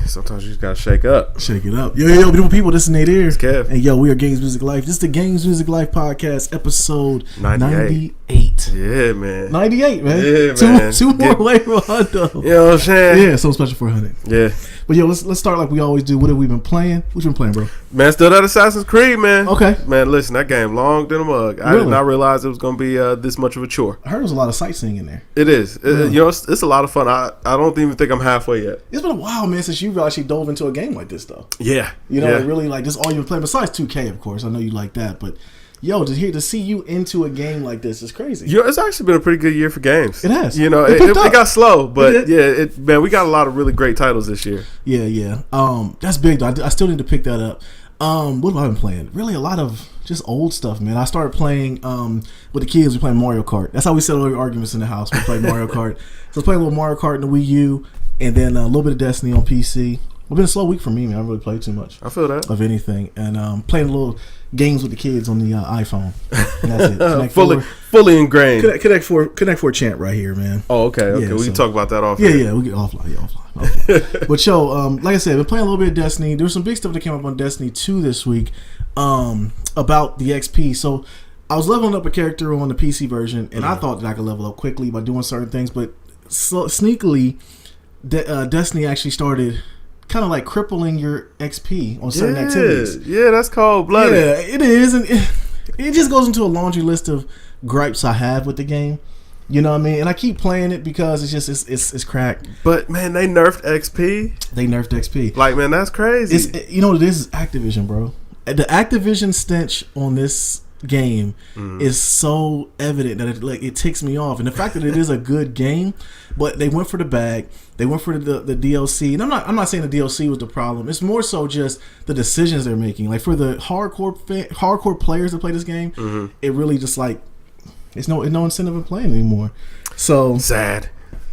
Sometimes you just gotta shake up. Shake it up. Yo, beautiful people, this is Nate here. It's Kev. And yo, we are Games Music Life. This is the Games Music Life podcast, episode 98. Yeah, man. 98, man. Yeah, man. Two more away from 100. You know what I'm saying? Yeah, so special for 100. Yeah. But yo, let's start like we always do. What have we been playing? What you been playing, bro? Man, still that Assassin's Creed, man. Okay. Man, listen, that game long than a mug. I did not realize it was going to be this much of a chore. I heard there was a lot of sightseeing in there. It is. You know, it's a lot of fun. I don't even think I'm halfway yet. It's been a while, man, since you've actually dove into a game like this, though. Yeah. You know, really like this all you've been playing, besides 2K, of course. I know you like that, but yo, to see you into a game like this is crazy. You know, it's actually been a pretty good year for games. It has. You know, it got slow, but man, we got a lot of really great titles this year. Yeah. That's big, though. I still need to pick that up. What have I been playing? Really, a lot of just old stuff, man. I started playing with the kids. We playing Mario Kart. That's how we settle our arguments in the house. We play Mario Kart. So I was playing a little Mario Kart in the Wii U, and then a little bit of Destiny on PC. It's been a slow week for me, man. I haven't really played too much. I feel that. Of anything. And playing a little games with the kids on the iPhone. And that's it. Fully ingrained. Connect for chant right here, man. Oh, okay. Yeah, we can talk about that offline. Yeah, we get offline. But yo, like I said, I've been playing a little bit of Destiny. There was some big stuff that came up on Destiny 2 this week about the XP. So I was leveling up a character on the PC version, and I thought that I could level up quickly by doing certain things, but sneakily, Destiny actually started kind of like crippling your XP on certain activities. Yeah, that's cold-blooded. Yeah, it is, and it just goes into a laundry list of gripes I have with the game. You know what I mean? And I keep playing it because it's cracked. But man, they nerfed XP. They nerfed XP. Like, man, that's crazy. You know what it is? Activision, bro. The Activision stench on this game is so evident that it ticks me off, and the fact that it is a good game, but they went for the bag, they went for the DLC, and I'm not saying the DLC was the problem. It's more so just the decisions they're making. Like for the hardcore players that play this game, it really just like it's no incentive in playing anymore. So sad.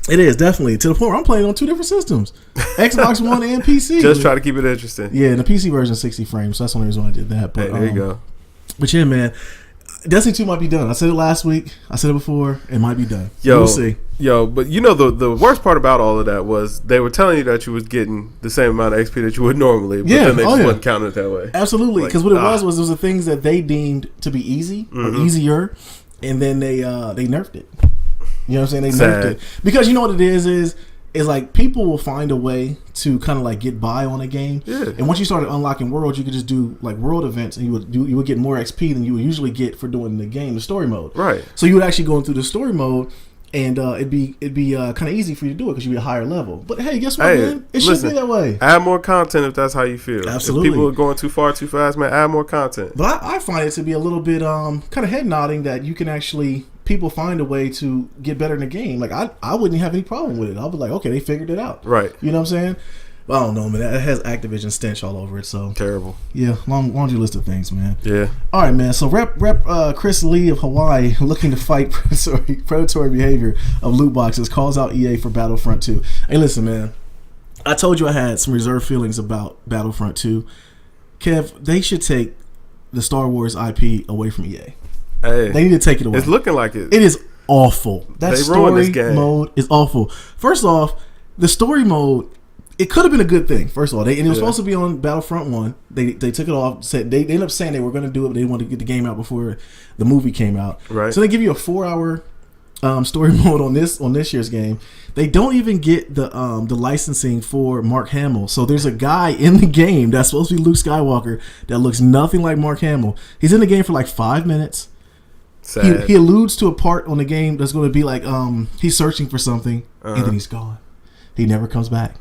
It is, definitely, to the point where I'm playing on two different systems, Xbox One and PC. Just try to keep it interesting. Yeah, and the PC version is 60 frames, so that's the only reason why I did that. But there you go. But yeah, man, Destiny 2 might be done. I said it last week. I said it before. It might be done. We'll see. But you know the worst part about all of that was they were telling you that you was getting the same amount of XP that you would normally, but then they just wasn't counting it that way. Absolutely, because what it was the things that they deemed to be easy or easier, and then they nerfed it. You know what I'm saying? They nerfed it because you know what it is like people will find a way to kind of like get by on a game. Yeah. And once you started unlocking worlds, you could just do like world events, and you would get more XP than you would usually get for doing the game, the story mode. Right. So you would actually go through the story mode, and it'd be kind of easy for you to do it because you'd be a higher level. But hey, guess what, man? It shouldn't be that way. Add more content if that's how you feel. Absolutely. If people are going too far too fast, man, add more content. But I find it to be a little bit kind of head nodding that you can actually. People find a way to get better in the game. Like I wouldn't have any problem with it. I'll be like, okay, they figured it out. Right. You know what I'm saying? But I don't know, man. That has Activision stench all over it. So terrible. Yeah, laundry list of things, man. Yeah. All right, man. So Rep Chris Lee of Hawaii looking to fight predatory behavior of loot boxes calls out EA for Battlefront 2. Hey, listen, man. I told you I had some reserved feelings about Battlefront 2. Kev, they should take the Star Wars IP away from EA. Hey, they need to take it away. It's looking like it. It is awful. That story mode is awful. First off, the story mode, it could have been a good thing. First of all, it was supposed to be on Battlefront 1. They took it off. Said they ended up saying they were going to do it, but they wanted to get the game out before the movie came out. Right. So they give you a 4-hour story mode on this year's game. They don't even get the licensing for Mark Hamill. So there's a guy in the game that's supposed to be Luke Skywalker that looks nothing like Mark Hamill. He's in the game for like 5 minutes. He alludes to a part on the game that's going to be like he's searching for something, and then he's gone. He never comes back.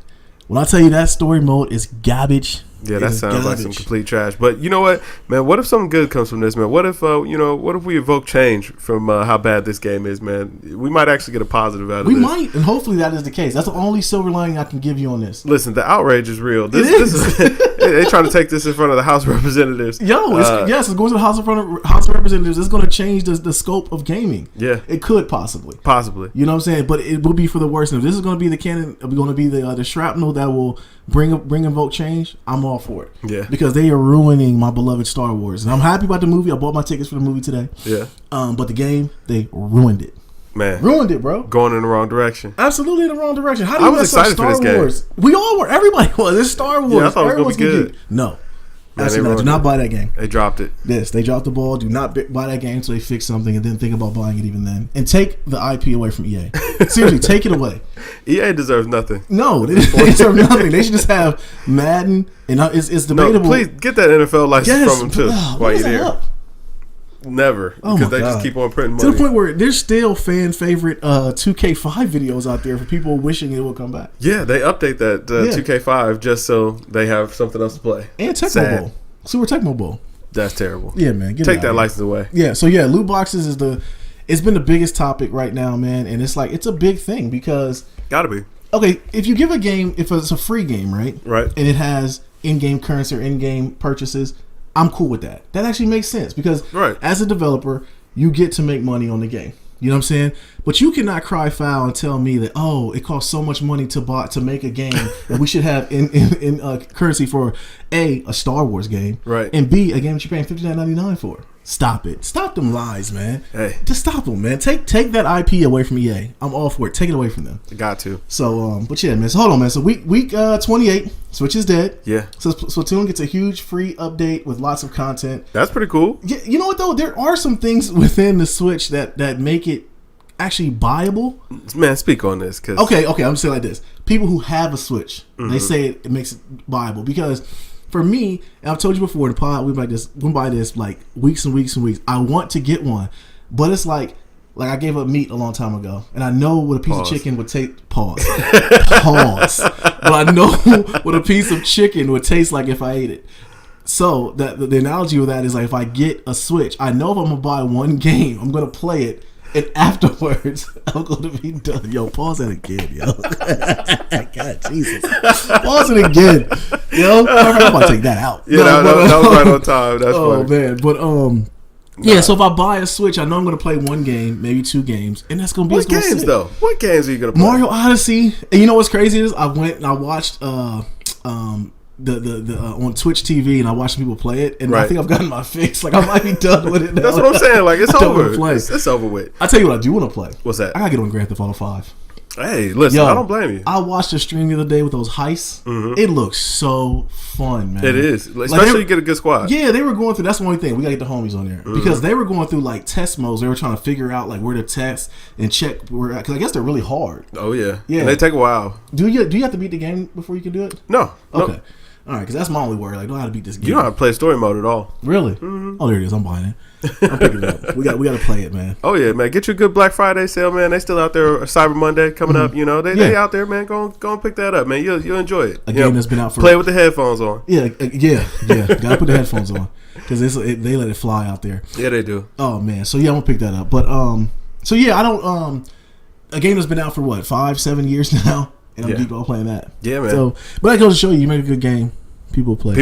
When I tell you that story mode is garbage. Yeah, that sounds like some complete trash. But you know what, man? What if something good comes from this, man? What if what if we evoke change from how bad this game is, man? We might actually get a positive out of this. We might, and hopefully that is the case. That's the only silver lining I can give you on this. Listen, the outrage is real. This is they're trying to take this in front of the House of Representatives. It's going to the House of Representatives. It's going to change the scope of gaming. Yeah, it could possibly. You know what I'm saying? But it will be for the worst. And if this is going to be the cannon, going to be the shrapnel that will bring invoke change, I'm all for it. Yeah. Because they are ruining my beloved Star Wars. And I'm happy about the movie. I bought my tickets for the movie today. Yeah. But the game, they ruined it. Man, ruined it, bro. Going in the wrong direction. Absolutely in the wrong direction. How do I you was mess up excited for Star this Wars? game. We all were. Everybody was. It's Star Wars. Yeah, I thought it was Everyone's gonna be gonna good. No. Man, Absolutely not. Do not buy that game. They dropped it. Yes, they dropped the ball. Do not buy that game until they fix something, and then think about buying it even then. And take the IP away from EA. Seriously, take it away. EA deserves nothing. No, they deserve nothing. They should just have Madden, and it's debatable. No, please get that NFL license from them too while you're there. Up? Never, because they just keep on printing money. To the point where there's still fan favorite 2K5 videos out there for people wishing it would come back. Yeah, they update that 2K5 just so they have something else to play. And Tecmo Bowl, Super Tecmo Bowl. That's terrible. Yeah, man, take that license away. Yeah, so yeah, loot boxes it's been the biggest topic right now, man, and it's a big thing because gotta be okay if you give a game, if it's a free game, right, and it has in-game currency or in-game purchases. I'm cool with that. That actually makes sense because as a developer, you get to make money on the game. You know what I'm saying? But you cannot cry foul and tell me that it costs so much money to make a game that we should have in currency for a Star Wars game, and B, a game that you're paying $59.99 for. Stop it. Stop them lies, man. Hey, just stop them, man. Take that IP away from EA. I'm all for it. Take it away from them. Got to. So, but yeah, man. So hold on, man. So week 28, Switch is dead. Yeah. So Splatoon gets a huge free update with lots of content. That's pretty cool. Yeah. You know what though? There are some things within the Switch that make it actually buyable. Man, speak on this, cause okay. I'm gonna say it like this: people who have a Switch, they say it makes it viable because. For me, and I've told you before in the pod, we buy this like weeks and weeks and weeks. I want to get one, but it's like I gave up meat a long time ago, and I know what a piece of chicken would take. Pause. But I know what a piece of chicken would taste like if I ate it. So that the analogy with that is like if I get a Switch, I know if I'm gonna buy one game, I'm gonna play it. And afterwards, I'm going to be done. Yo, pause that again, yo. God, Jesus. Pause it again. Yo, I'm about to take that out. Yeah, that was right on time. That's funny. Man. But, yeah, so if I buy a Switch, I know I'm going to play one game, maybe two games. And that's going to be What games, though? What games are you going to play? Mario Odyssey. And you know what's crazy is I went and I watched the on Twitch TV and I watched people play it and I think I've gotten my fix. Like I might be done with it now. That's what I'm saying. Like it's over. It's over with. I tell you what I do want to play. What's that? I gotta get on Grand Theft Auto 5. Hey, listen, I don't blame you. I watched a stream the other day with those heists. Mm-hmm. It looks so fun, man. It is, especially you get a good squad. Yeah, they were going through. That's the only thing we gotta get the homies on there because they were going through like test modes. They were trying to figure out like where to test and check where because I guess they're really hard. Oh yeah. And they take a while. Do you have to beat the game before you can do it? No. Okay. Nope. All right, because that's my only worry. Like, I don't know how to beat this game. You don't have to play story mode at all. Really? Mm-hmm. Oh, there it is. I'm buying it. I'm picking it up. We got to play it, man. Oh yeah, man. Get you a good Black Friday sale, man. They still out there. Cyber Monday coming up. You know, they out there, man. Go and pick that up, man. You'll enjoy it. A game that's been out for play with the headphones on. Yeah. Got to put the headphones on because they let it fly out there. Yeah, they do. Oh man. So yeah, I'm gonna pick that up. But so yeah, I don't a game that's been out for what 5-7 years now, and I'm deep on playing that. Yeah, man. So, but that goes to show you make a good game. People play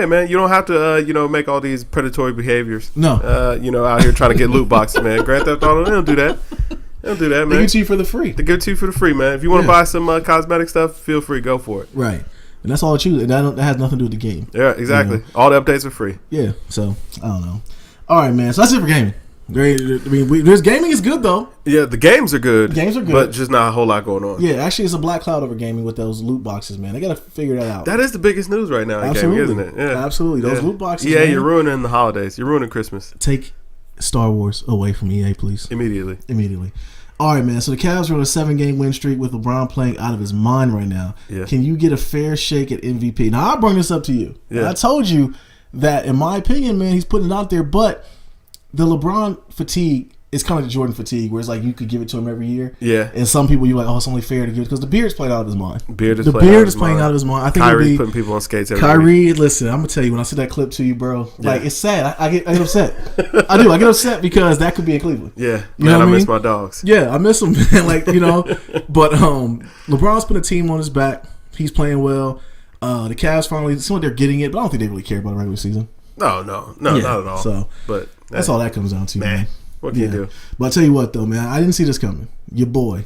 it, man. You don't have to, make all these predatory behaviors. No. Out here trying to get loot boxes, man. Grand Theft Auto, they don't do that. They don't do that, man. They give it to you for the free. They give it to you for the free, man. If you want to buy some cosmetic stuff, feel free, go for it. Right. And that's all it's you. That has nothing to do with the game. Yeah, exactly. All the updates are free. Yeah. So, I don't know. All right, man. So that's it for gaming. There's gaming is good though. Yeah, the games are good. Games are good, but just not a whole lot going on. Yeah, actually, it's a black cloud over gaming with those loot boxes, man. They got to figure that out. That is the biggest news right now in gaming, isn't it? Yeah, absolutely. Those loot boxes. Yeah, you're ruining the holidays. You're ruining Christmas. Take Star Wars away from EA, please. Immediately. All right, man. So the Cavs are on a 7-game win streak with LeBron playing out of his mind right now. Yeah. Can you get a fair shake at MVP? Now, I'll bring this up to you. Yeah. I told you that, in my opinion, man, he's putting it out there, but the LeBron fatigue is kind of like the Jordan fatigue, where it's like you could give it to him every year. Yeah. And some people, you're like, oh, it's only fair to give it because the Beard's playing out of his mind. The Beard is playing out of his mind. I think Kyrie putting people on skates every Kyrie, listen, I'm going to tell you, when I see that clip to you, bro, like, it's sad. I get upset. I do. I get upset because that could be in Cleveland. Yeah. You know what I mean? miss my dogs. Yeah, I miss them, man. Like, but LeBron's put a team on his back. He's playing well. The Cavs finally, it's what they're getting it, but I don't think they really care about the regular season. No, not at all. So, but that's all that comes down to, man. What can you do? But I tell you what, though, man, I didn't see this coming. Your boy,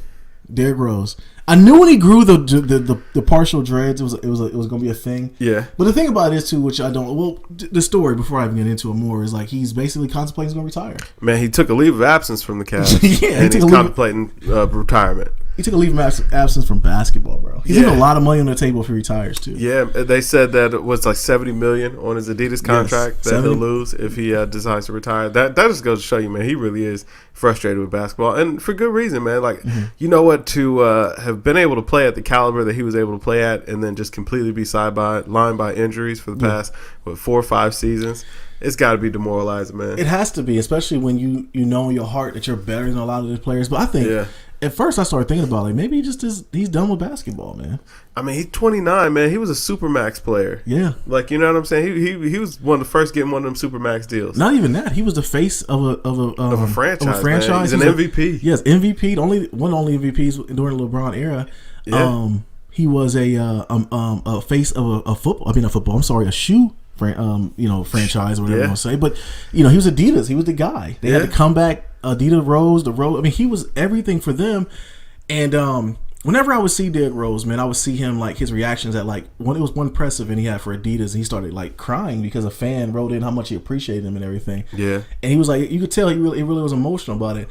Derrick Rose. I knew when he grew the partial dreads, it was going to be a thing. Yeah. But the thing about it is too, which I don't. Well, the story before I even get into it more is like he's basically contemplating he's going to retire. Man, he took a leave of absence from the Cavs. Yeah, and he's contemplating retirement. He took a leave of absence from basketball, bro. He's leaving a lot of money on the table if he retires too. Yeah, they said that it was like $70 million on his Adidas contract that he'll lose if he decides to retire. That just goes to show you, man, he really is frustrated with basketball, and for good reason, man. Like, you know what? To have been able to play at the caliber that he was able to play at, and then just completely be sidelined by injuries for the past 4 or 5 seasons. It's got to be demoralizing, man. It has to be, especially when you know in your heart that you're better than a lot of these players. But I think at first I started thinking about like maybe he's done with basketball, man. I mean, he's 29, man. He was a supermax player. Yeah, like, you know what I'm saying. He was one of the first getting one of them supermax deals. Not even that. He was the face of a franchise. Man. He's an MVP. Yes, MVP. One of the only MVPs during the LeBron era. Yeah. He was a face of a football. I mean, a shoe. Franchise or whatever you want to say, but he was Adidas. He was the guy. They had to come back. Adidas Rose, the Rose. I mean, he was everything for them. And whenever I would see Derrick Rose, man, I would see him like his reactions at like it was one press event he had for Adidas, and he started like crying because a fan wrote in how much he appreciated him and everything. Yeah, and he was like, you could tell he really was emotional about it.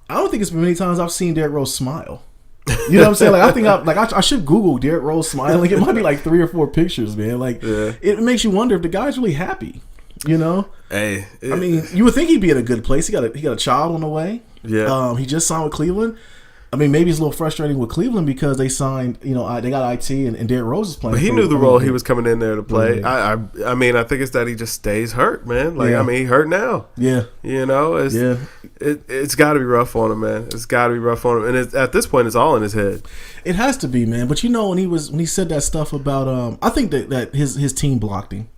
I don't think it's been many times I've seen Derrick Rose smile. You know what I'm saying? Like I should Google Derrick Rose smiling. It might be like 3 or 4 pictures, man. Like it makes you wonder if the guy's really happy. You know? Hey, I mean, you would think he'd be in a good place. He got a child on the way. Yeah. He just signed with Cleveland. I mean, maybe it's a little frustrating with Cleveland because they signed, they got IT and Derrick Rose is playing. But he knew the role he was coming in there to play. Mm-hmm. I mean, I think it's that he just stays hurt, man. Like, I mean, he hurt now. Yeah. It's got to be rough on him, man. It's got to be rough on him. And at this point, it's all in his head. It has to be, man. But when he said that stuff about, I think that his team blocked him.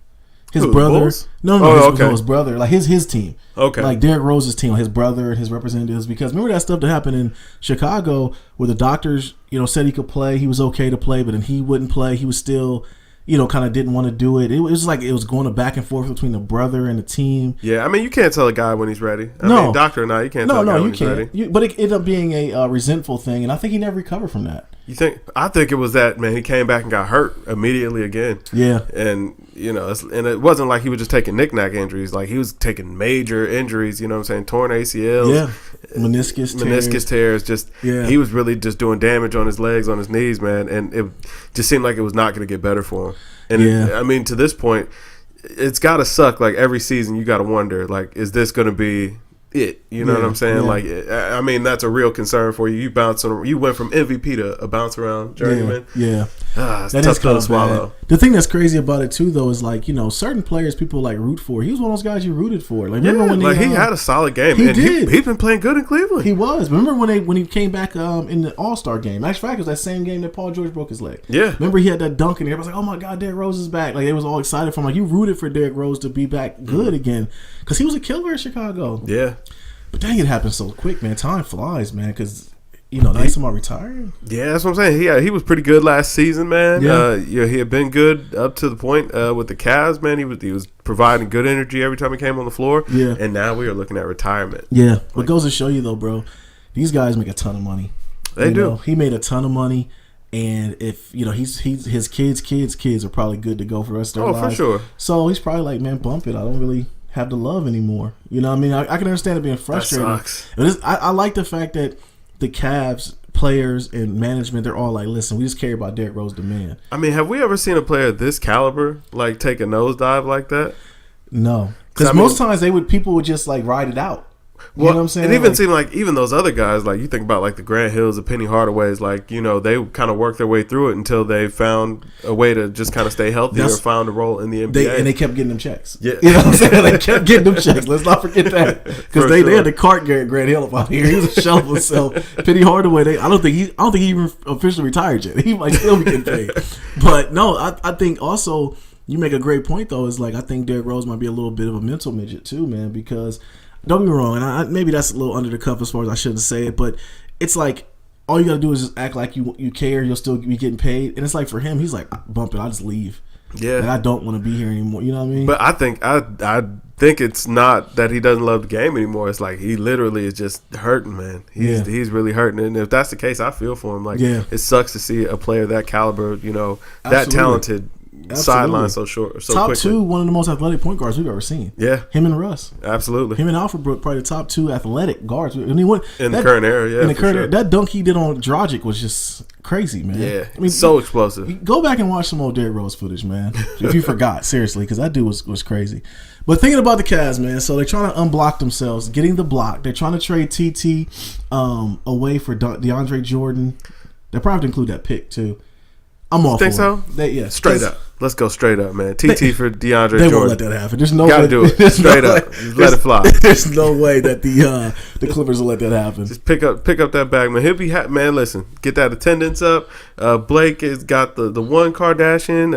His brother. Bulls? No, his brother. Like his team. Okay. Like Derrick Rose's team, his brother and his representatives. Because remember that stuff that happened in Chicago where the doctors, said he could play. He was okay to play, but then he wouldn't play. He was still, kind of didn't want to do it. It was like it was going back and forth between the brother and the team. Yeah, I mean, you can't tell a guy when he's ready. I mean, doctor or not, you can't tell a guy when he's ready. But it ended up being a resentful thing, and I think he never recovered from that. You think? I think it was that, man. He came back and got hurt immediately again. Yeah, and and it wasn't like he was just taking knick-knack injuries. Like he was taking major injuries. You know what I'm saying? Torn ACLs, meniscus tears. Just he was really just doing damage on his legs, on his knees, man. And it just seemed like it was not going to get better for him. And I mean, to this point, it's got to suck. Like every season, you got to wonder, like, is this going to be it? You know what I'm saying? Like, I mean, that's a real concern for you. You went from MVP to a bounce around journeyman. Yeah. It's tough to swallow. The thing that's crazy about it too, though, is like certain players people like root for. He was one of those guys you rooted for. Like remember when he had a solid game. He did. He's been playing good in Cleveland. He was. Remember when he came back in the All-Star game? Actually, it was that same game that Paul George broke his leg. Yeah. Remember he had that dunk and everybody was like, "Oh my God, Derrick Rose is back!" Like they was all excited for him. Like you rooted for Derrick Rose to be back good again because he was a killer in Chicago. Yeah. But dang, it happened so quick, man. Time flies, man. Because now he's somebody retiring. Yeah, that's what I'm saying. He was pretty good last season, man. Yeah. He had been good up to the point with the Cavs, man. He was providing good energy every time he came on the floor. Yeah. And now we are looking at retirement. Yeah. What goes to show you, though, bro, these guys make a ton of money. They do. He made a ton of money. And if his kids are probably good to go for the rest of their lives. Oh, for sure. So he's probably like, man, bump it. I don't really have the love anymore. You know what I mean? I can understand it being frustrating. That sucks. But I like the fact that the Cavs players and management, they're all like, listen, we just care about Derrick Rose, the man. I mean, have we ever seen a player this caliber like take a nosedive like that? No, because most times people would just like ride it out. You know what I'm saying? It even seemed like even those other guys, like you think about like the Grant Hills, the Penny Hardaways, like they kind of worked their way through it until they found a way to just kind of stay healthy or found a role in the NBA. And they kept getting them checks. Yeah. You know what I'm saying? They kept getting them checks. Let's not forget that because they had to cart Grant Hill up out here. He was a shell of himself. Penny Hardaway, I don't think he even officially retired yet. He might still be getting paid. But no, I think also you make a great point though. Is like I think Derrick Rose might be a little bit of a mental midget too, man, because. Don't get me wrong, and maybe that's a little under the cuff as far as I shouldn't say it, but it's like all you got to do is just act like you care, you'll still be getting paid. And it's like for him, he's like, bump it, I'll just leave. Yeah. And I don't want to be here anymore. You know what I mean? But I think I think it's not that he doesn't love the game anymore. It's like he literally is just hurting, man. He's really hurting. And if that's the case, I feel for him. Like, it sucks to see a player that caliber, that talented, sideline so short, so top quickly. 2, one of the most athletic point guards we've ever seen. Yeah, him and Russ. Absolutely. Him and Alfred Brook, probably the top 2 athletic guards. In the current era, yeah. In the current era, that dunk he did on Dragic was just crazy, man. Yeah, I mean, so explosive. Go back and watch some old Derrick Rose footage, man. If you forgot, seriously, because that dude was crazy. But thinking about the Cavs, man, so they're trying to unblock themselves, getting the block. They're trying to trade TT away for DeAndre Jordan. They probably have to include that pick too. I'm all think for so? Yeah, straight up. Let's go straight up, man. TT for DeAndre Jordan. They won't let that happen. There's no Gotta way. do it. Straight up. Let it fly. There's no way that the Clippers will let that happen. Just pick up that bag, man. He'll be man, listen, get that attendance up. Blake has got the one Kardashian.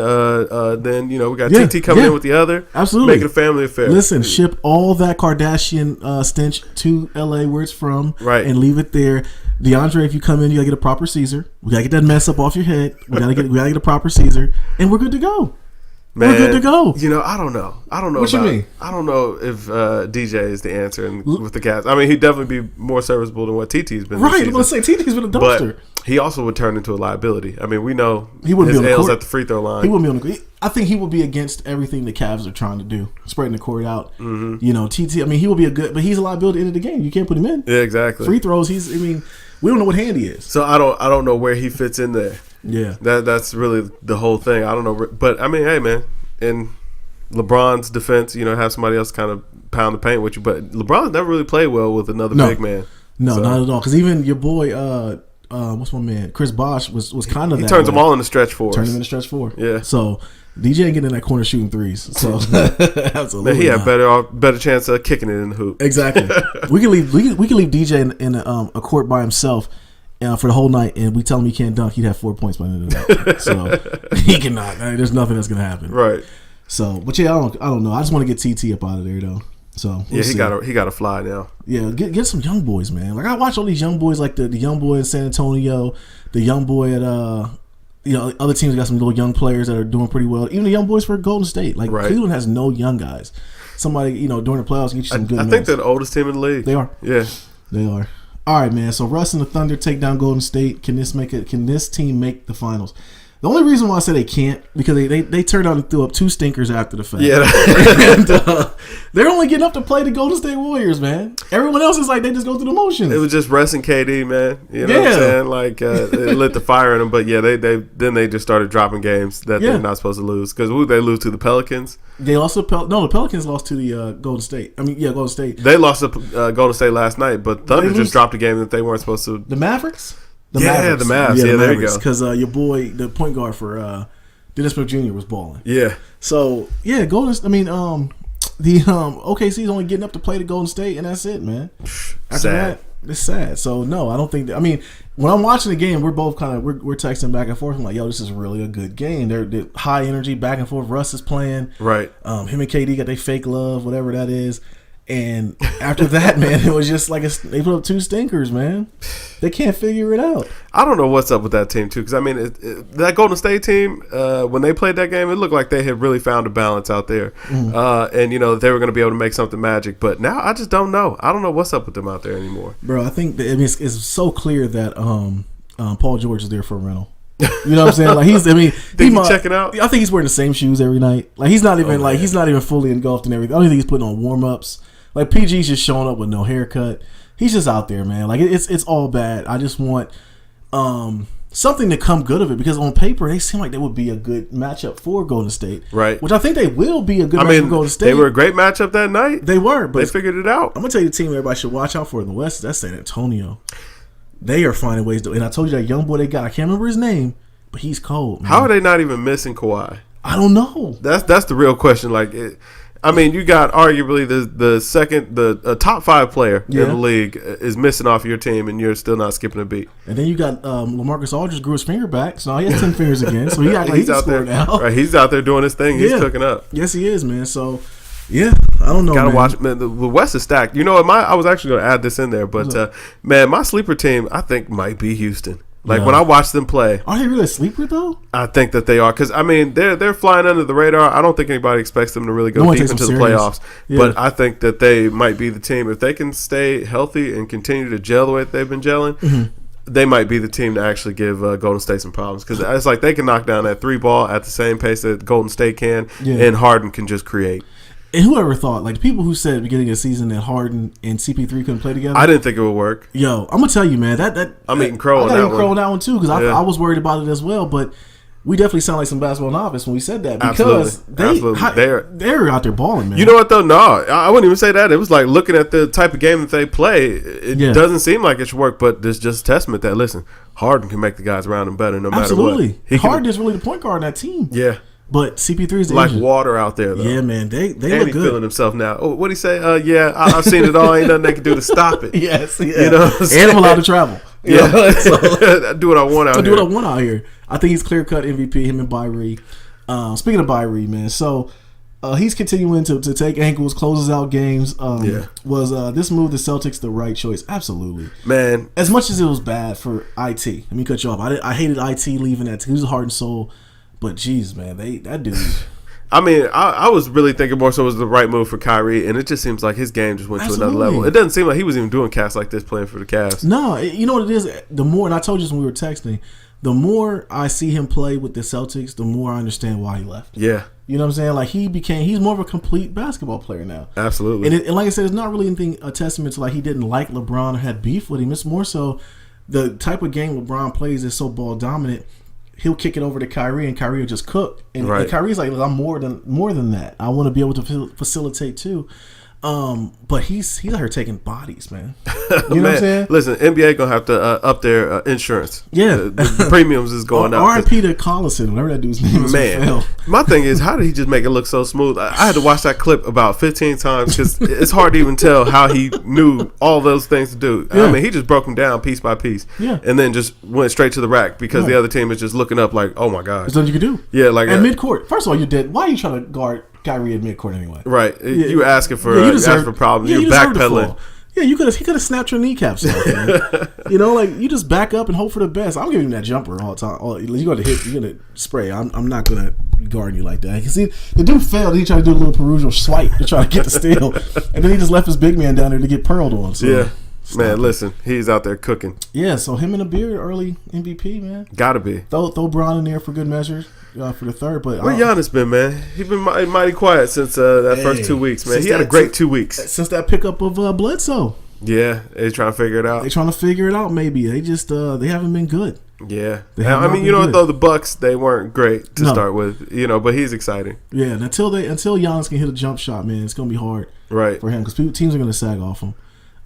Then, we got TT coming in with the other. Absolutely. Make it a family affair. Listen, ship all that Kardashian stench to LA where it's from. Right. And leave it there. DeAndre, if you come in, you gotta get a proper Caesar. We gotta get that mess up off your head. We gotta get a proper Caesar, and we're good to go. Man, we're good to go. I don't know. What you mean? I don't know if DJ is the answer with the Cavs. I mean, he'd definitely be more serviceable than what TT's been. Right, I'm gonna say TT's been a dumpster. But he also would turn into a liability. I mean, we know he wouldn't his be on the L's court. at the free throw line. He wouldn't be on the court. I think he would be against everything the Cavs are trying to do, spreading the court out. Mm-hmm. TT. I mean, he will be but he's a liability at the end of the game. You can't put him in. Yeah, exactly. Free throws. We don't know what hand he is. So I don't know where he fits in there. Yeah, that's really the whole thing. I don't know, but I mean, hey, man, in LeBron's defense, have somebody else kind of pound the paint with you. But LeBron's never really played well with another big man. No, not at all. Because even your boy, what's my man, Chris Bosh was kind of. He turns them all into stretch fours. Turn them into stretch four. Yeah. So DJ ain't getting in that corner shooting threes. So absolutely, man, he had better chance of kicking it in the hoop. Exactly. we can leave DJ in a court by himself. For the whole night, and we tell him he can't dunk, he'd have 4 points by the end of the night. So he cannot. There's nothing that's gonna happen. Right. So, but yeah, I don't know. I just want to get TT up out of there though. So he got to fly now. Yeah, get some young boys, man. Like I watch all these young boys, like the young boy in San Antonio, the young boy at other teams got some little young players that are doing pretty well. Even the young boys for Golden State, like Cleveland has no young guys. Somebody during the playoffs get you some good. I think they're the oldest team in the league. They are. Yeah, they are. All right, man. So Russ and the Thunder take down Golden State. Can this team make the finals? The only reason why I say they can't because they turned out and threw up 2 stinkers after the fact. Yeah, and they're only getting up to play the Golden State Warriors, man. Everyone else is like they just go through the motions. It was just Russ and KD, man. You know what I'm saying? Like they lit the fire in them, but yeah, they just started dropping games that they're not supposed to lose because who they lose to the Pelicans. They lost to the Pelicans lost to the Golden State. Golden State. They lost to Golden State last night, but Thunder just dropped a game that they weren't supposed to. The Mavericks. The Mavs. Yeah, there you go. Because your boy, the point guard for Dennis Smith Jr. was balling. Yeah. So the OKC is only getting up to play the Golden State, and that's it, man. After that, it's sad. So no, I don't think. When I'm watching the game, we're both kind of we're texting back and forth. I'm like, yo, this is really a good game. They're high energy, back and forth. Russ is playing. Right. Him and KD got their fake love, whatever that is. And after that, man, it was just like they put up 2 stinkers, man. They can't figure it out. I don't know what's up with that team, too, because, that Golden State team, when they played that game, it looked like they had really found a balance out there. Mm-hmm. And, they were going to be able to make something magic. But now I just don't know. I don't know what's up with them out there anymore. Bro, I think it's so clear that Paul George is there for a rental. You know what I'm saying? Like he's checking out. I think he's wearing the same shoes every night. Like he's not even he's not even fully engulfed in everything. I don't think he's putting on warm-ups. Like PG's just showing up with no haircut. He's just out there, man. Like it's all bad. I just want something to come good of it because on paper they seem like they would be a good matchup for Golden State, right? Which I think they will be a good matchup for Golden State. They were a great matchup that night. They were, but they figured it out. I'm gonna tell you the team everybody should watch out for in the West. That's San Antonio. They are finding ways to, and I told you that young boy they got. I can't remember his name, but he's cold. Man. How are they not even missing Kawhi? I don't know. That's the real question. Like. You got arguably the top 5 player in the league is missing off your team, and you're still not skipping a beat. And then you got LaMarcus Aldridge grew his finger back, so now he has 10 fingers again. So he act like he's out there now. Right, he's out there doing his thing. He's cooking up. Yes, he is, man. So yeah, I don't know. Gotta watch. Man, the West is stacked. I was actually going to add this in there, but my sleeper team I think might be Houston. Like when I watch them play, are they really a sleeper though? I think that they are because I mean they're flying under the radar. I don't think anybody expects them to really go deep into the playoffs. Yeah. But I think that they might be the team if they can stay healthy and continue to gel the way that they've been gelling. Mm-hmm. They might be the team to actually give Golden State some problems because it's like they can knock down that 3 ball at the same pace that Golden State can, and Harden can just create. And whoever thought, like the people who said at the beginning of the season that Harden and CP3 couldn't play together, I didn't think it would work. Yo, I'm gonna tell you, man, I'm eating crow on that one. I got crow on that one too because I was worried about it as well. But we definitely sound like some basketball novice when we said that because they're out there balling, man. You know what though? No, I wouldn't even say that. It was like looking at the type of game that they play. It doesn't seem like it should work, but it's just a testament that listen, Harden can make the guys around him better no matter what. Absolutely, Harden is really the point guard in that team. Yeah. But CP3 is like water out there, though. Yeah, man, they and look he's good. Feeling himself now. Oh, what did he say? Yeah, I've seen it all. Ain't nothing they can do to stop it. Yes, yeah. You know what I'm saying? And I'm allowed to travel. Yeah, so, do what I want out here. Do what I want out here. I think he's clear cut MVP. Him and Byrie. Speaking of Byrie, man, so he's continuing to take ankles, closes out games. Was this move the Celtics the right choice? Absolutely, man. As much as it was bad for IT, let me cut you off. I hated IT leaving that. He was a heart and soul. But geez, man, that dude. I mean, I was really thinking more so it was the right move for Kyrie, and it just seems like his game just went to another level. It doesn't seem like he was even doing casts like this playing for the Cavs. No, you know what it is? The more, and I told you this when we were texting, the more I see him play with the Celtics, the more I understand why he left. Yeah. You know what I'm saying? Like he's more of a complete basketball player now. Absolutely. And like I said, it's not really anything a testament to like he didn't like LeBron or had beef with him. It's more so the type of game LeBron plays is so ball dominant. He'll kick it over to Kyrie, and Kyrie will just cook. And Kyrie's like, I'm more than that. I want to be able to facilitate too. But he's out here taking bodies, man. You know what I'm saying? Listen, NBA gonna have to up their insurance. Yeah, the premiums is going up. R.I.P. to Collison, whatever that dude's name is. Man, my thing is, how did he just make it look so smooth? I had to watch that clip about 15 times because it's hard to even tell how he knew all those things to do. Yeah. I mean, he just broke them down piece by piece, and then just went straight to the rack because the other team is just looking up like, oh my god, there's nothing you can do. Yeah, like at midcourt. First of all, you're dead. Why are you trying to guard Kyrie at midcourt anyway? Right, you asking for problems. You're backpedaling. Yeah, he could have snapped your kneecaps off, man. You know, like you just back up and hope for the best. I'm giving him that jumper all the time. You're gonna spray. I'm not gonna guard you like that. You see, the dude failed. He tried to do a little Peruvial swipe to try to get the steal, and then he just left his big man down there to get pearled on. So. Yeah. Man, listen, he's out there cooking. Yeah, so him and a beard, early MVP, man. Gotta be. Throw Bron in there for good measure for the third. But where Giannis been, man? He's been mighty quiet since that first 2 weeks, man. He had a great 2 weeks. Since that pickup of Bledsoe. Yeah, they're trying to figure it out. They're trying to figure it out, maybe. They just they haven't been good. Yeah. I mean, you know what, though? The Bucks, they weren't great to start with, but he's exciting. Yeah, and until Giannis can hit a jump shot, man, it's going to be hard for him because teams are going to sag off him.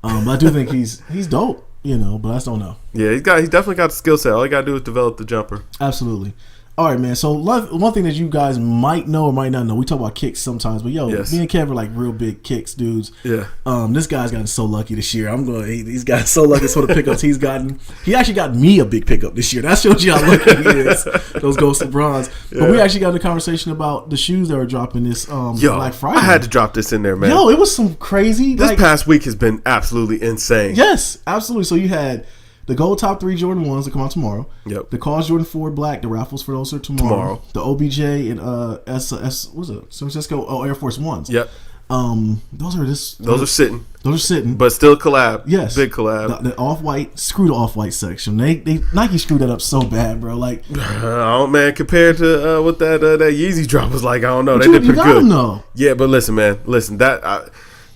But I do think he's dope, but I just don't know. Yeah, he's definitely got the skill set. All he got to do is develop the jumper. Absolutely. All right, man. So one thing that you guys might know or might not know, we talk about kicks sometimes, but me and Kev are like real big kicks dudes. Yeah. This guy's gotten so lucky this year. He's gotten so lucky for the pickups he's gotten. He actually got me a big pickup this year. That shows you how lucky he is. Those Ghosts of Bronze. Yeah. But we actually got in a conversation about the shoes that were dropping this Black Friday. I had to drop this in there, man. It was some crazy. This past week has been absolutely insane. Yes, absolutely. So you had the gold top 3 Jordan 1s that come out tomorrow. Yep. The Cause Jordan 4 Black, the raffles for those are tomorrow. The OBJ and San Francisco Air Force 1s. Yep. Those are sitting. But still collab. Yes. Big collab. The off-white, screw the off-white section. Nike screwed that up so bad, bro. Like, man, compared to what that Yeezy drop was like, I don't know. They did pretty good. Know. Yeah, but listen, man.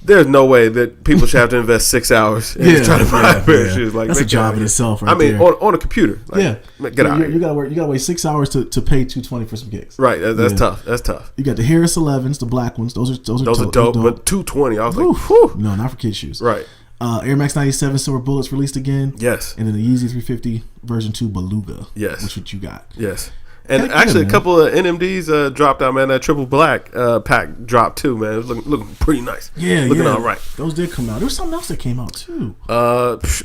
There's no way that people should have to invest 6 hours and try to buy a pair of shoes. Like, that's a job in itself, right? I mean, on a computer. Like, get out. You gotta wait 6 hours to pay $220 for some kicks. Right, that's tough. That's tough. You got the Harris 11s, the black ones. Those are dope. But $220, I was like, whew. No, not for kids shoes. Right. Air Max 97 Silver Bullets released again. Yes. And then the Yeezy 350 version 2 Beluga. Yes. Which what you got. Yes. And actually, a couple of NMDs dropped out, man. That triple black pack dropped too, man. It was looking pretty nice. Yeah, looking all right. Those did come out. There was something else that came out too.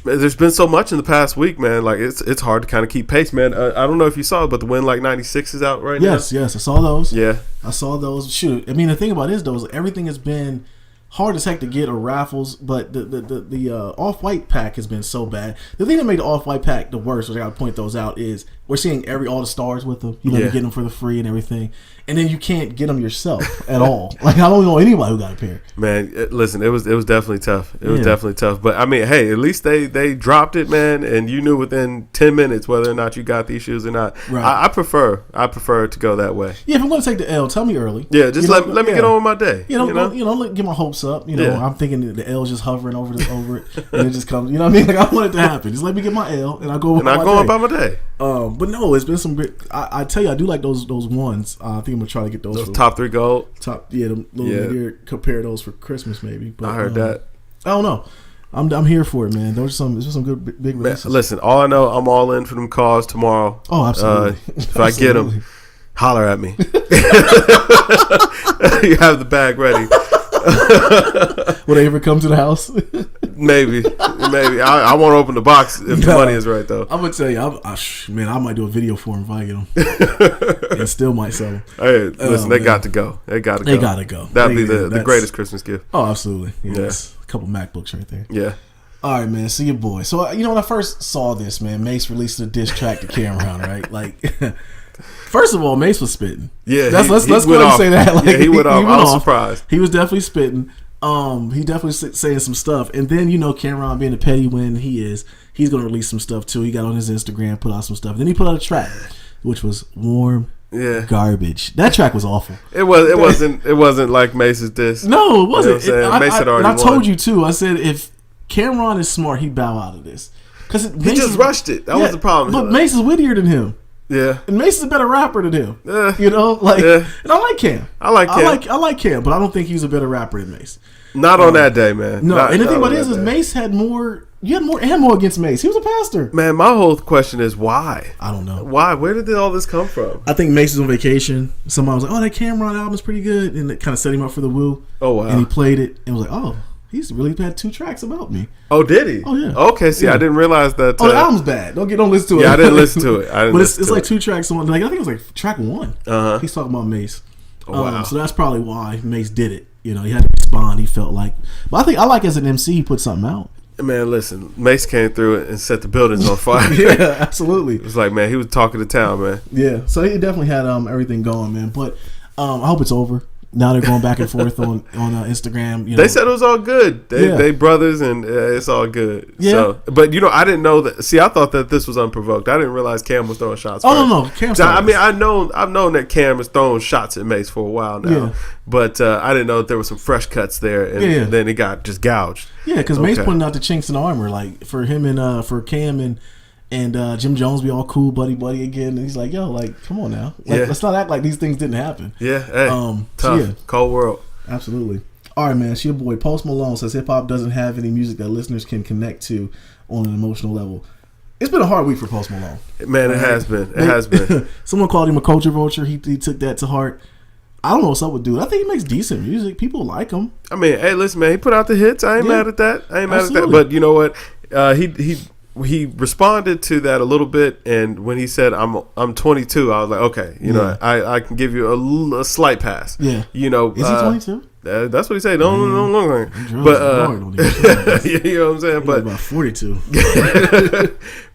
There's been so much in the past week, man. Like it's hard to kind of keep pace, man. I don't know if you saw it, but the Win Like 96 is out right now. Yes, I saw those. Yeah, I saw those. Shoot, I mean, the thing about it is, though, is everything has been hard as heck to get or raffles, but the Off-White pack has been so bad. The thing that made the Off-White pack the worst, which I gotta point those out, is we're seeing all the stars with them. You know, you get them for the free and everything, and then you can't get them yourself at all. Like, I don't know anybody who got a pair. Man, listen, it was definitely tough. It was definitely tough. But I mean, hey, at least they dropped it, man, and you knew within 10 minutes whether or not you got these shoes or not. Right. I prefer to go that way. Yeah, if I'm gonna take the L, tell me early. Yeah, just let me get on with my day. Get my hopes up. I'm thinking the L's just hovering over it, and it just comes. You know what I mean? Like, I want it to happen. Just let me get my L, and I go. And I go about my day. But no, it's been some great. I tell you, I do like those ones. I think I'm gonna try to get those top 3 gold. The little compare those for Christmas maybe. But, I heard that. I don't know. I'm here for it, man. Those are some good big releases. Man, listen, all I know, I'm all in for them calls tomorrow. Oh, absolutely. If I get them, holler at me. You have the bag ready. Will they ever come to the house? Maybe. I won't open the box if the money is right, though. I'm gonna tell you, I might do a video for them if I get them, and still might sell them. Hey, listen, they got to go. They gotta go. That'd be the greatest Christmas gift. Oh, absolutely. Yes, a couple MacBooks right there. Yeah. All right, man. See your boy. So when I first saw this, man, Mace released a diss track to Cameron, right? Like. First of all, Mace was spitting. Yeah, let's go ahead and say that. Like, he went off. I was surprised. He was definitely spitting. He definitely saying some stuff. And then Cameron being the petty when he is, he's gonna release some stuff too. He got on his Instagram, put out some stuff. Then he put out a track, which was warm. Yeah, garbage. That track was awful. It wasn't like Mace's diss. No, it wasn't. You know Mace had already won. I told you too. I said if Cameron is smart, he'd bow out of this because he just rushed it. That was the problem. But Mace is wittier than him. Yeah, and Mace is a better rapper than him. And I like Cam. I like Cam, but I don't think he's a better rapper than Mace. Not on that day, man. No, and the thing about it is Mace had more. You had more ammo against Mace. He was a pastor. Man, my whole question is why? I don't know. Why? Where did all this come from? I think Mace is on vacation. Somebody was like, "Oh, that Cameron album is pretty good," and it kind of set him up for the woo. Oh wow! And he played it and was like, "Oh." He's really had 2 tracks about me. Oh, did he? Oh, yeah. Okay, see, I didn't realize that. The album's bad. Don't listen to it. Yeah, I didn't listen to it. But it's like 2 tracks on. Like I think it was like track 1. He's talking about Mace. Oh, wow. So that's probably why Mace did it. He had to respond. He felt like. But I like as an MC, he put something out. Man, listen, Mace came through it and set the buildings on fire. Yeah, absolutely. It was like, man, he was talking to town, man. Yeah, so he definitely had everything going, man. But I hope it's over. Now they're going back and forth on Instagram. They said it was all good. They brothers and it's all good. Yeah. So, but I didn't know that. See, I thought that this was unprovoked. I didn't realize Cam was throwing shots. Oh no, Cam. I've known that Cam is throwing shots at Mace for a while now. Yeah. But I didn't know that there were some fresh cuts there, and then it got just gouged. Yeah, because Mace pointing out the chinks in the armor, like for him and for Cam and Jim Jones be all cool, buddy again. And he's like, yo, like, come on now. Let's not act like these things didn't happen. Yeah, hey, tough, cold world. Absolutely. All right, man. It's your boy, Post Malone, says hip-hop doesn't have any music that listeners can connect to on an emotional level. It's been a hard week for Post Malone. Man, it has been. It has been. Someone called him a culture vulture. He took that to heart. I don't know what's up with dude. I think he makes decent music. People like him. I mean, hey, listen, man. He put out the hits. I ain't mad at that. But you know what? He responded to that a little bit, and when he said I'm 22, I was like, okay, I can give you a slight pass. Yeah, is he 22? That's what he said. No longer. But you know what I'm saying. But about 42.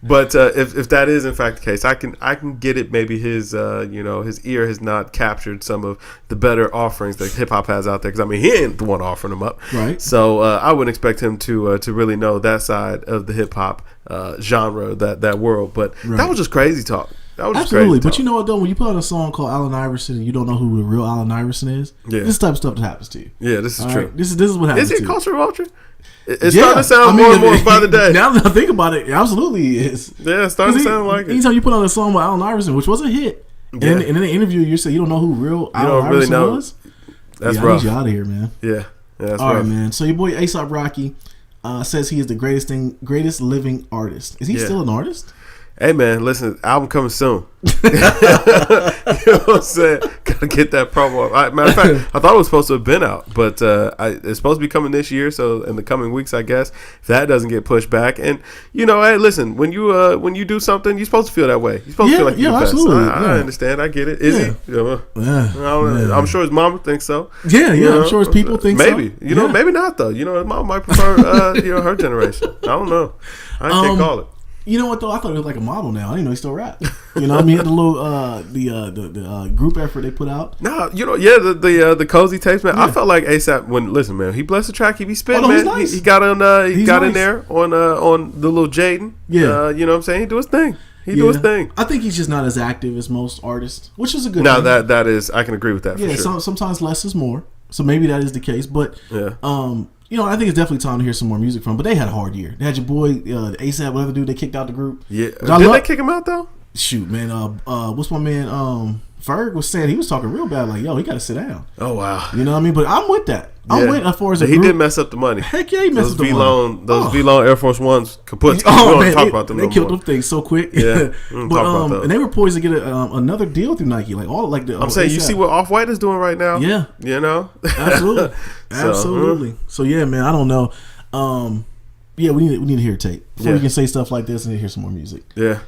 But if that is in fact the case, I can get it. Maybe his his ear has not captured some of the better offerings that hip hop has out there. Because I mean, he ain't the one offering them up, right? So I wouldn't expect him to really know that side of the hip hop genre, that world. But that was just crazy talk. That was absolutely. But you know what though? When you put out a song called Allen Iverson and you don't know who the real Allen Iverson is, this is the type of stuff that happens to you. Yeah, this is true. Right? This is what happens. Is he a culture vulture? It's starting to sound more and more by the day. Now that I think about it, absolutely he is. Yeah, it's starting to sound like it. Anytime you put out a song with Allen Iverson, which was a hit, and in the interview you say you don't know who real Allen Iverson was. That's rough. I need you out of here, man. Yeah, that's all rough. right, man. So your boy A$AP Rocky says he is the greatest living artist. Is he still an artist? Hey man, listen, album coming soon. You know what I'm saying? Gotta get that promo. Matter of fact, I thought it was supposed to have been out, but it's supposed to be coming this year. So in the coming weeks, I guess, if that doesn't get pushed back, and hey, listen, when you do something, you're supposed to feel that way. You're supposed to feel like you're the best. Absolutely. I understand. I get it. Is he? I'm sure his mama thinks so. Yeah, I'm sure his people think so. Maybe. Maybe not though. His mama might prefer her generation. I don't know. I can't call it. You know what though? I thought it was like a model now. I didn't know he still rap. You know what I mean? The little the group effort they put out. No, the cozy tapes, man. Yeah. I felt like ASAP listen, man, he blessed the track, he be spitting, man. Nice. He got on he got nice. In there on the little Jaden. Yeah. You know what I'm saying? He do his thing. Do his thing. I think he's just not as active as most artists, which is a good thing. That is, I can agree with that. Yeah, for sure. Sometimes less is more. So maybe that is the case, but I think it's definitely time to hear some more music from him. But they had a hard year. They had your boy, ASAP, whatever dude, they kicked out the group. Yeah. Did they kick him out, though? Shoot, man. What's my man, Ferg was saying, he was talking real bad, like, yo, he got to sit down. Oh, wow. You know what I mean? But I'm with that. I'm with as far as a group. He did mess up the money. Heck yeah, he messed up the money. Those V-Long Air Force Ones kaput. Man, talk about them they killed them things so quick. Yeah. But and they were poised to get another deal through Nike. I'm saying, you see what Off-White is doing right now? Yeah. You know? Absolutely. Absolutely. So, yeah, man, I don't know. We need to hear a tape. Before we can say stuff like this, we need to hear some more music. Yeah.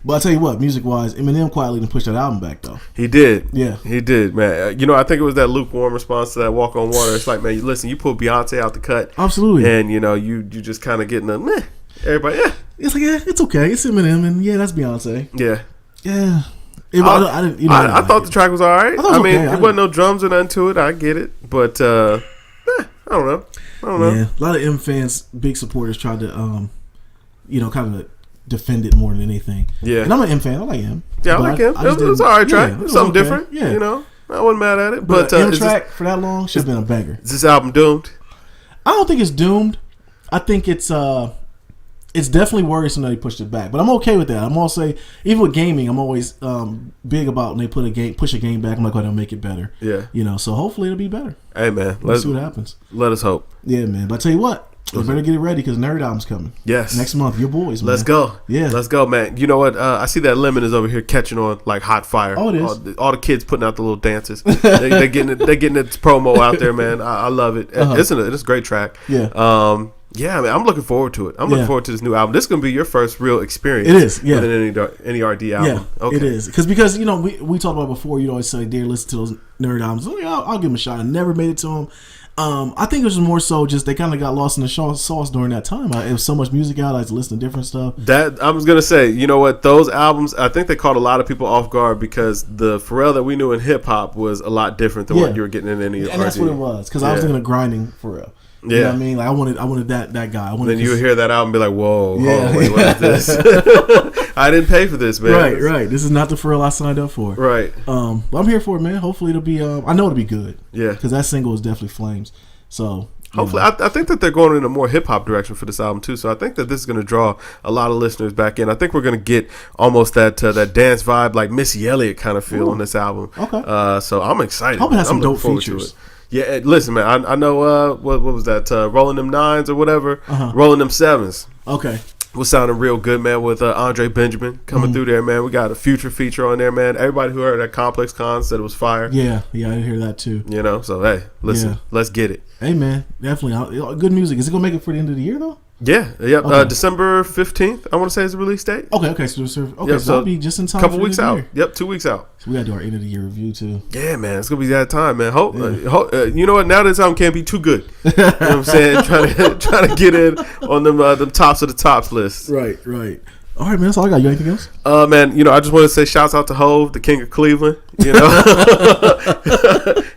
But I tell you what, music-wise, Eminem quietly didn't push that album back, though. He did. Yeah. He did, man. I think it was that lukewarm response to that Walk on Water. It's like, man, listen, you pull Beyonce out the cut. Absolutely. And, you just kind of getting a meh. Everybody, It's like, it's okay. It's Eminem, and that's Beyonce. Yeah. Yeah. I thought the track was all right. It wasn't no drums or nothing to it. I get it. But, I don't know. Yeah. A lot of M fans, big supporters, tried to, kind of defend it more than anything. Yeah. And I'm an M fan. I like M. Yeah, I like M. It was all right track. It was something different. Yeah. I wasn't mad at it. But M track for that long should have been a banger. Is this album doomed? I don't think it's doomed. I think it's definitely worrisome that he pushed it back. But I'm okay with that. I'm also, even with gaming, I'm always big about when they push a game back. I'm like, they'll make it better. Yeah. So hopefully it'll be better. Hey, man. Let's see what happens. Let us hope. Yeah, man. But I tell you what. We better get it ready because Nerd Album's coming. Yes. Next month. Your boys, man. Let's go. Yeah. Let's go, man. You know what? I see that Lemon is over here catching on like hot fire. Oh, it is. All the kids putting out the little dances. They're getting its promo out there, man. I love it. It's a great track. Yeah. Yeah, man. I'm looking forward to it. I'm looking forward to this new album. This is going to be your first real experience. It is, yeah. With any RD album. Yeah, okay. It is. Because we talked about before, you'd always say, dear, listen to those Nerd albums. I'll give them a shot. I never made it to them. I think it was more so just they kind of got lost in the sauce during that time. It was so much music out. I had to listen to different stuff. That I was gonna say, you know what? Those albums, I think they caught a lot of people off guard because the Pharrell that we knew in hip hop was a lot different than what you were getting in any. And that's what it was because I was thinking of grinding Pharrell. You know what I mean? Like I wanted that guy. Then you would hear that album and be like, whoa, wait, what is this? I didn't pay for this, man. Right. This is not the Pharrell I signed up for. Right. But I'm here for it, man. Hopefully it'll be, I know it'll be good. Yeah. Because that single is definitely flames. So hopefully, I think that they're going in a more hip hop direction for this album too. So I think that this is going to draw a lot of listeners back in. I think we're going to get almost that dance vibe, like Missy Elliott kind of feel on this album. Okay. So I'm excited. Hope it has some dope features. Yeah, listen, man. I know. What was that? Rolling them nines or whatever. Rolling them sevens. Okay. Was sounding real good, man, with Andre Benjamin coming through there, man. We got a Future feature on there, man. Everybody who heard that Complex Con said it was fire. Yeah, I did hear that too. So hey, listen, let's get it. Hey, man, definitely good music. Is it gonna make it for the end of the year though? Yeah. Okay. December 15th, I want to say is the release date. Okay. So that'll be just in time. Couple weeks out. Yep, 2 weeks out. So we gotta do our end of the year review too. Yeah, man, it's gonna be that time, man. You know what? Now this album can't be too good. You know what I'm saying? trying to get in on them tops of the tops list. Right. All right, man. That's all I got. You got anything else? Man, I just want to say shouts out to Hove, the King of Cleveland.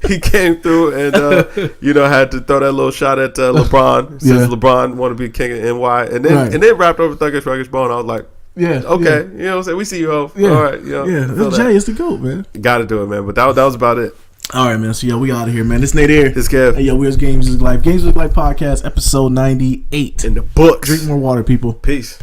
He came through and had to throw that little shot at LeBron since LeBron wanted to be king of NY, and then wrapped over Thuggish Ruggish Bone. I was like, okay, you know what I'm saying? We see you, Hove. All right, Jay is the GOAT, man. Got to do it, man. But that was about it. All right, man. So, we out of here, man. This Nate here. This Kev. Hey, where's GamesMusicLyfe? GamesMusicLyfe podcast, episode 98. In the books. Drink more water, people. Peace.